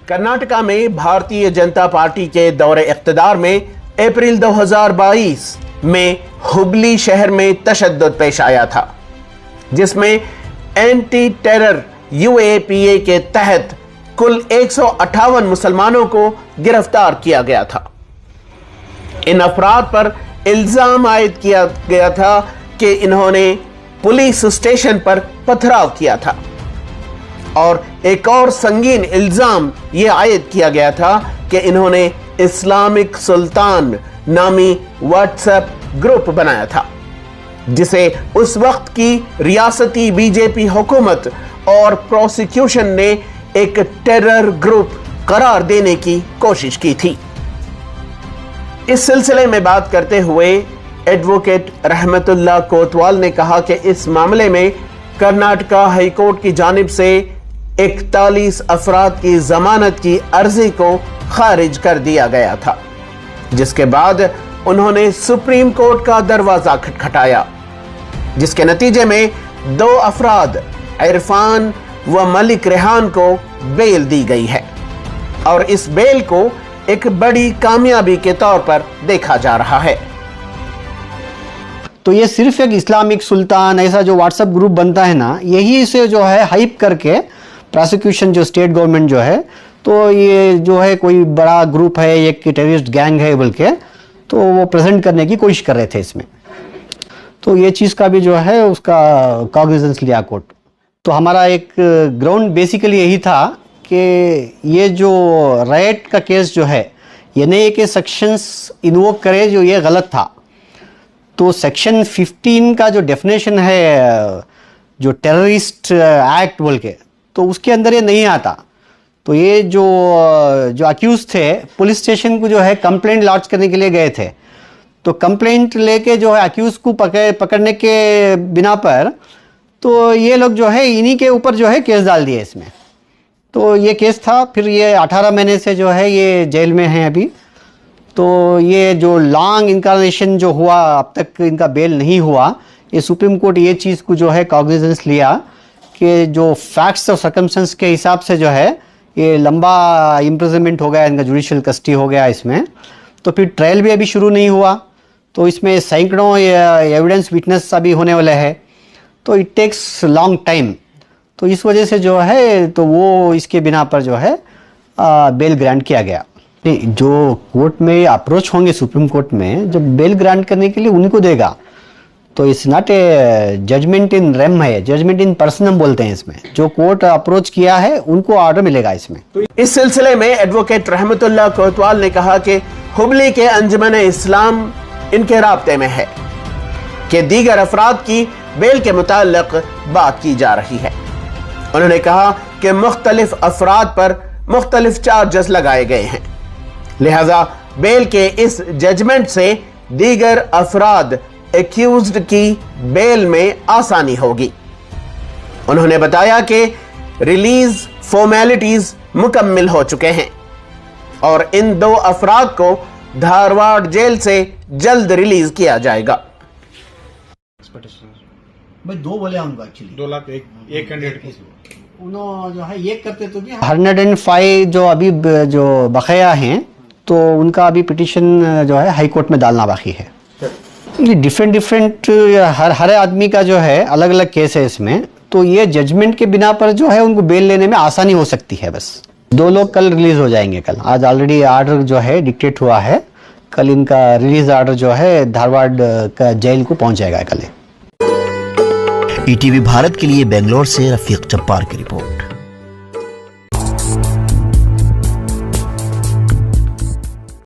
कर्नाटका में भारतीय जनता पार्टी के दौरे इख्तिदार में अप्रैल 2022 में हुबली शहर में तशद्दुद पेश आया था, जिसमें एंटी टेरर यूएपीए के तहत कुल 158 मुसलमानों को गिरफ्तार किया गया था। इन अफराद पर इल्जाम आयद किया गया था कि इन्होंने पुलिस स्टेशन पर पथराव किया था और एक और संगीन इल्जाम यह आयद किया गया था कि इन्होंने इस्लामिक सुल्तान नामी व्हाट्सएप ग्रुप बनाया था, जिसे उस वक्त की रियासती बीजेपी हुकूमत और प्रोसिक्यूशन ने एक टेरर ग्रुप करार देने की कोशिश की थी। इस सिलसिले में बात करते हुए एडवोकेट रहमतुल्लाह कोतवाल ने कहा कि इस मामले में कर्नाटका हाईकोर्ट की जानिब से 41 अफराद की जमानत की अर्जी को खारिज कर दिया गया था, जिसके बाद उन्होंने सुप्रीम कोर्ट का दरवाजा खटखटाया, जिसके नतीजे में 2 अफराद इरफान व मलिक रेहान को बेल दी गई है और इस बेल को एक बड़ी कामयाबी के तौर पर देखा जा रहा है। तो ये सिर्फ एक इस्लामिक सुल्तान ऐसा जो व्हाट्सएप ग्रुप बनता है ना, यही से जो है हाइप करके प्रोसिक्यूशन जो स्टेट गवर्नमेंट जो है, तो ये जो है कोई बड़ा ग्रुप है, एक टेररिस्ट गैंग है बोल के, तो वो प्रेजेंट करने की कोशिश कर रहे थे इसमें। तो ये चीज़ का भी जो है उसका कॉग्निजेंस लिया कोर्ट। तो हमारा एक ग्राउंड बेसिकली यही था कि ये जो राइट का केस जो है, ये नहीं कि सेक्शंस इन्वोक करे जो ये गलत था। तो सेक्शन 15 का जो डेफिनेशन है जो टेररिस्ट एक्ट बोल के, तो उसके अंदर ये नहीं आता। तो ये जो अक्यूज थे पुलिस स्टेशन को जो है कंप्लेंट लॉन्च करने के लिए गए थे, तो कंप्लेंट लेके जो है अक्यूज को पकड़ने के बिना पर तो ये लोग जो है इन्हीं के ऊपर जो है केस डाल दिए इसमें। तो ये केस था, फिर ये 18 महीने से जो है ये जेल में है अभी। तो ये जो लॉन्ग इनकार्नेशन जो हुआ, अब तक इनका बेल नहीं हुआ, ये सुप्रीम कोर्ट ये चीज़ को जो है कॉग्निजेंस लिया कि जो फैक्ट्स और सर्कमस्टेंस के हिसाब से जो है ये लंबा इम्प्रिजनमेंट हो गया, इनका जुडिशियल कस्टडी हो गया इसमें। तो फिर ट्रायल भी अभी शुरू नहीं हुआ, तो इसमें सैकड़ों एविडेंस विटनेस अभी होने वाले हैं, तो इट टेक्स लॉन्ग टाइम। तो इस वजह से जो है तो वो इसके बिना पर जो है बेल ग्रांट किया गया। नहीं, जो कोर्ट में अप्रोच होंगे सुप्रीम कोर्ट में, जब बेल ग्रांट करने के लिए उन्हीं को देगा। तो it's not a judgement in rem है, जजमेंट इन पर्सनम बोलते हैं इसमें। जो कोर्ट अप्रोच किया है उनको ऑर्डर मिलेगा इसमें। तो इस सिलसिले में एडवोकेट रहमतुल्लाह कोतवाल ने कहा कि हुबली के अंजुमन इस्लाम इनके राब्ते में है कि दीगर अफराद की बेल के मुताल्लिक बात की जा रही है। उन्होंने कहा कि मुख्तलिफ अफराद पर मुख्तलिफ चार्जेस लगाए गए हैं, लिहाजा बेल के इस जजमेंट से दीगर अफराद एक्यूज्ड की बेल में आसानी होगी। उन्होंने बताया कि रिलीज फॉर्मेलिटीज मुकम्मिल हो चुके हैं और इन 2 अफराद को धारवाड़ जेल से जल्द रिलीज किया जाएगा। भाई 2 बोले हमको एक्चुअली 2 लाख एक कैंडिडेट उन्होंने जो है ये करते तो 105 जो अभी जो बकाया हैं, तो उनका अभी पिटीशन जो है हाई कोर्ट में डालना बाकी है। डिफरेंट हर आदमी का जो है अलग अलग केस है इसमें। तो ये जजमेंट के बिना पर जो है उनको बेल लेने में आसानी हो सकती है। बस 2 लोग कल रिलीज हो जाएंगे। कल आज ऑलरेडी आर्डर जो है डिक्टेट हुआ है, कल इनका रिलीज आर्डर जो है धारवाड़ का जेल को पहुंच जाएगा कल। ईटीवी भारत के लिए बेंगलोर से रफीक जब्बार की रिपोर्ट।